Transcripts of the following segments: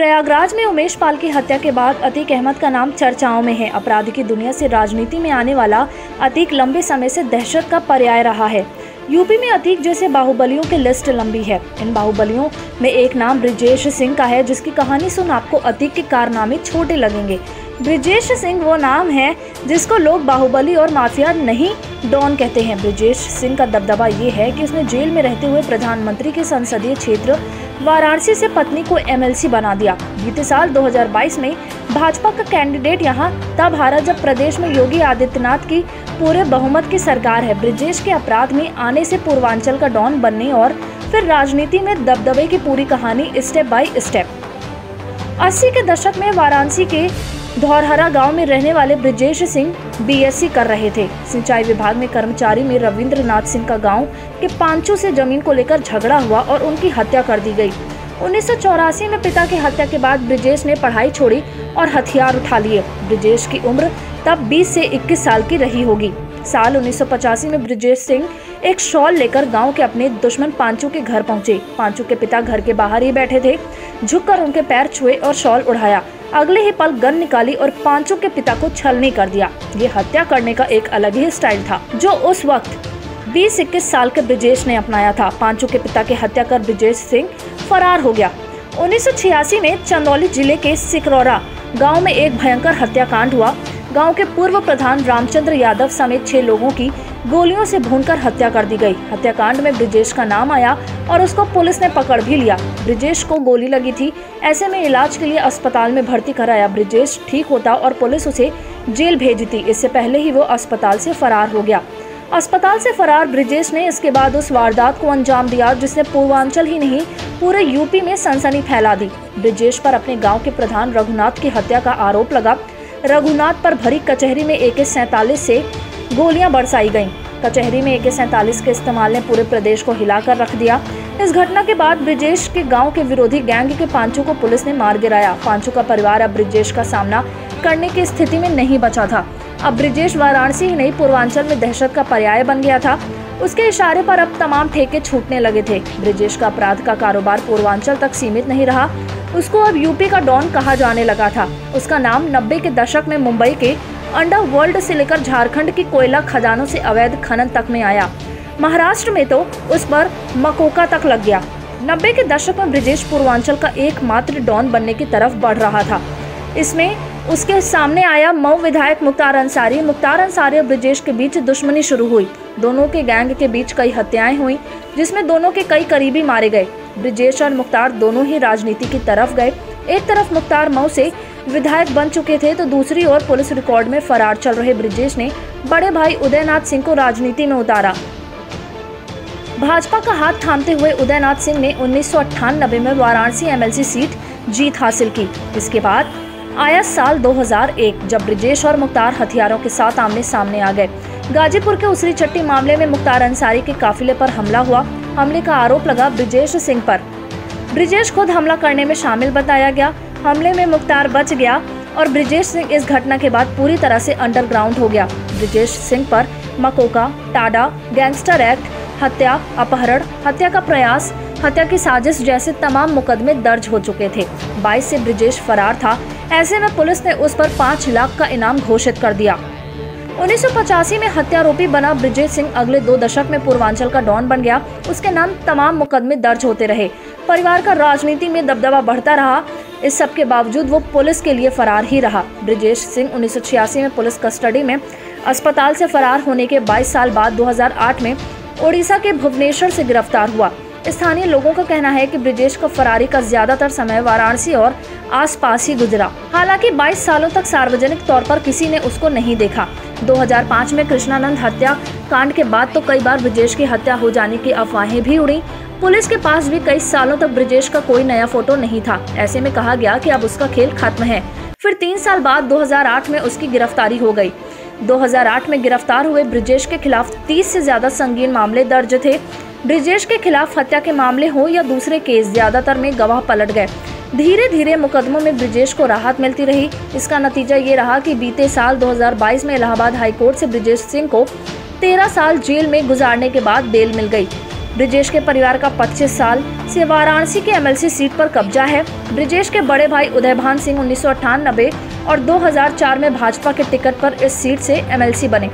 प्रयागराज में उमेश पाल की हत्या के बाद अतीक अहमद का नाम चर्चाओं में है। अपराध की दुनिया से राजनीति में आने वाला अतीक लंबे समय से दहशत का पर्याय रहा है। यूपी में अतीक जैसे बाहुबलियों की लिस्ट लंबी है। इन बाहुबलियों में एक नाम ब्रिजेश सिंह का है, जिसकी कहानी सुन आपको अतीक के कारनामे छोटे लगेंगे। ब्रिजेश सिंह वो नाम है जिसको लोग बाहुबली और माफिया नहीं, डॉन कहते हैं। ब्रिजेश सिंह का दबदबा ये है कि उसने जेल में रहते हुए प्रधानमंत्री के संसदीय क्षेत्र वाराणसी से पत्नी को एमएलसी बना दिया। बीते साल 2022 में भाजपा का कैंडिडेट यहां तब हारा जब प्रदेश में योगी आदित्यनाथ की पूरे बहुमत की सरकार है। ब्रिजेश के अपराध में आने से पूर्वांचल का डॉन बनने और फिर राजनीति में दबदबे की पूरी कहानी स्टेप बाय स्टेप। 80 के दशक में वाराणसी के धौरहरा गांव में रहने वाले ब्रिजेश सिंह बीएससी कर रहे थे। सिंचाई विभाग में कर्मचारी में रविंद्रनाथ सिंह का गांव के पांचों से जमीन को लेकर झगड़ा हुआ और उनकी हत्या कर दी गई। 1984 में पिता की हत्या के बाद ब्रिजेश ने पढ़ाई छोड़ी और हथियार उठा लिए। ब्रिजेश की उम्र तब 20 से 21 साल की रही होगी। साल 1985 में ब्रिजेश सिंह एक शॉल लेकर गांव के अपने दुश्मन पांचू के घर पहुंचे। पांचू के पिता घर के बाहर ही बैठे थे। झुककर उनके पैर छुए और शॉल उड़ाया। अगले ही पल गन निकाली और पांचू के पिता को छलनी कर दिया। ये हत्या करने का एक अलग ही स्टाइल था जो उस वक्त 20-21 साल के ब्रिजेश ने अपनाया था। पांचू के पिता की हत्या कर ब्रिजेश सिंह फरार हो गया। 1986 में चंदौली जिले के सिकरौरा गांव में एक भयंकर हत्याकांड हुआ। गांव के पूर्व प्रधान रामचंद्र यादव समेत 6 लोगों की गोलियों से भूनकर हत्या कर दी गई। हत्याकांड में ब्रिजेश का नाम आया और उसको पुलिस ने पकड़ भी लिया। ब्रिजेश को गोली लगी थी, ऐसे में इलाज के लिए अस्पताल में भर्ती कराया। ब्रिजेश ठीक होता और पुलिस उसे जेल भेजती, इससे पहले ही वो अस्पताल से फरार हो गया। अस्पताल से फरार ब्रिजेश ने इसके बाद उस वारदात को अंजाम दिया जिसने पूर्वांचल ही नहीं पूरे यूपी में सनसनी फैला दी। ब्रिजेश पर अपने गाँव के प्रधान रघुनाथ की हत्या का आरोप लगा। रघुनाथ पर भरी कचहरी में AK-47 से गोलियां बरसाई गईं। कचहरी में AK-47 के इस्तेमाल ने पूरे प्रदेश को हिलाकर रख दिया। इस घटना के बाद ब्रिजेश के गांव के विरोधी गैंग के पांचू को पुलिस ने मार गिराया। पांचू का परिवार अब ब्रिजेश का सामना करने की स्थिति में नहीं बचा था। अब ब्रिजेश वाराणसी ही नहीं पूर्वांचल में दहशत का पर्याय बन गया था। उसके इशारे पर अब तमाम ठेके छूटने लगे थे। ब्रिजेश का अपराध का कारोबार पूर्वांचल तक सीमित नहीं रहा, उसको अब यूपी का डॉन कहा जाने लगा था। उसका नाम 90 के दशक में मुंबई के अंडरवर्ल्ड से लेकर झारखंड की कोयला खदानों से अवैध खनन तक में आया। महाराष्ट्र में तो उस पर मकोका तक लग गया। 90 के दशक में ब्रिजेश पूर्वांचल का एकमात्र डॉन बनने की तरफ बढ़ रहा था। इसमें उसके सामने आया मऊ विधायक मुख्तार अंसारी और ब्रिजेश के बीच दुश्मनी शुरू हुई। दोनों के गैंग के बीच कई हत्याएं हुई जिसमें दोनों के कई करीबी मारे गए। ब्रिजेश और मुख्तार दोनों ही राजनीति की तरफ गए। एक तरफ मुख्तार मऊ से विधायक बन चुके थे तो दूसरी ओर पुलिस रिकॉर्ड में फरार चल रहे ब्रिजेश ने बड़े भाई उदयनाथ सिंह को राजनीति में उतारा। भाजपा का हाथ थामते हुए उदयनाथ सिंह ने 1998 में वाराणसी एमएलसी सीट जीत हासिल की। इसके बाद आया साल 2001 जब ब्रिजेश और मुख्तार हथियारों के साथ आमने सामने आ गए। गाजीपुर के उसरी चट्टी मामले में मुख्तार अंसारी के काफिले पर हमला हुआ। हमले का आरोप लगा ब्रिजेश सिंह पर। ब्रिजेश खुद हमला करने में शामिल बताया गया। हमले में मुख्तार बच गया और ब्रिजेश सिंह इस घटना के बाद पूरी तरह से अंडरग्राउंड हो गया। ब्रिजेश सिंह पर मकोका, टाडा, गैंगस्टर एक्ट, हत्या, अपहरण, हत्या का प्रयास, हत्या की साजिश जैसे तमाम मुकदमे दर्ज हो चुके थे। 22 से ब्रिजेश फरार था। ऐसे में पुलिस ने उस पर 5 लाख का इनाम घोषित कर दिया। 1985 में हत्यारोपी बना ब्रिजेश सिंह अगले 2 दशक में पूर्वांचल का डॉन बन गया। उसके नाम तमाम मुकदमे दर्ज होते रहे। परिवार का राजनीति में दबदबा बढ़ता रहा। इस सब के बावजूद वो पुलिस के लिए फरार ही रहा। ब्रिजेश सिंह 1986 में पुलिस कस्टडी में अस्पताल से फरार होने के 22 साल बाद 2008 में ओडिशा के भुवनेश्वर से गिरफ्तार हुआ। स्थानीय लोगों का कहना है कि ब्रिजेश का फरारी का ज्यादातर समय वाराणसी और आसपास ही गुजरा। हालांकि 22 सालों तक सार्वजनिक तौर पर किसी ने उसको नहीं देखा। 2005 में कृष्णानंद हत्या कांड के बाद तो कई बार ब्रिजेश की हत्या हो जाने की अफवाहें भी उड़ी। पुलिस के पास भी कई सालों तक ब्रिजेश का कोई नया फोटो नहीं था। ऐसे में कहा गया कि अब उसका खेल खत्म है। फिर 3 साल बाद 2008 में उसकी गिरफ्तारी हो गई। 2008 में गिरफ्तार हुए ब्रिजेश के खिलाफ 30 से ज्यादा संगीन मामले दर्ज थे। ब्रिजेश के खिलाफ हत्या के मामले हो या दूसरे केस, ज्यादातर में गवाह पलट गए। धीरे धीरे मुकदमों में ब्रिजेश को राहत मिलती रही। इसका नतीजा ये रहा कि बीते साल 2022 में इलाहाबाद हाईकोर्ट से ब्रिजेश सिंह को 13 साल जेल में गुजारने के बाद बेल मिल गई। ब्रिजेश के परिवार का 25 साल से वाराणसी के एमएलसी सीट पर कब्जा है। ब्रिजेश के बड़े भाई उदयभान सिंह 1998 और 2004 में भाजपा के टिकट पर इस सीट से एमएलसी बने।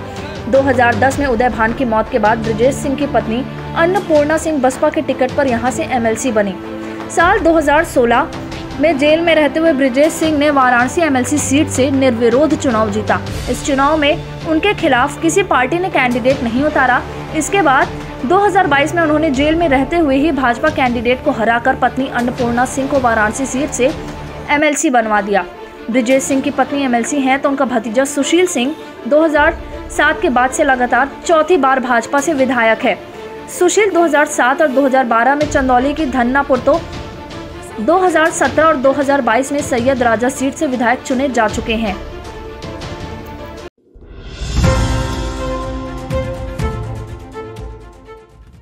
2010 में उदयभान की मौत के बाद ब्रिजेश सिंह की पत्नी अन्नपूर्णा सिंह बसपा के टिकट पर यहां से एमएलसी बनी। साल 2016 में जेल में रहते हुए ब्रिजेश सिंह ने वाराणसी एमएलसी सीट से निर्विरोध चुनाव जीता। इस चुनाव में उनके खिलाफ किसी पार्टी ने कैंडिडेट नहीं उतारा। इसके बाद 2022 में उन्होंने जेल में रहते हुए ही भाजपा कैंडिडेट को हराकर पत्नी अन्नपूर्णा सिंह को वाराणसी सीट से एमएलसी बनवा दिया। ब्रिजेश सिंह की पत्नी एमएलसी हैं तो उनका भतीजा सुशील सिंह 2007 के बाद से लगातार चौथी बार भाजपा से विधायक है। सुशील 2007 और 2012 में चंदौली की धन्नापुर तो 2017 और 2022 में सैयद राजा सीट से विधायक चुने जा चुके हैं।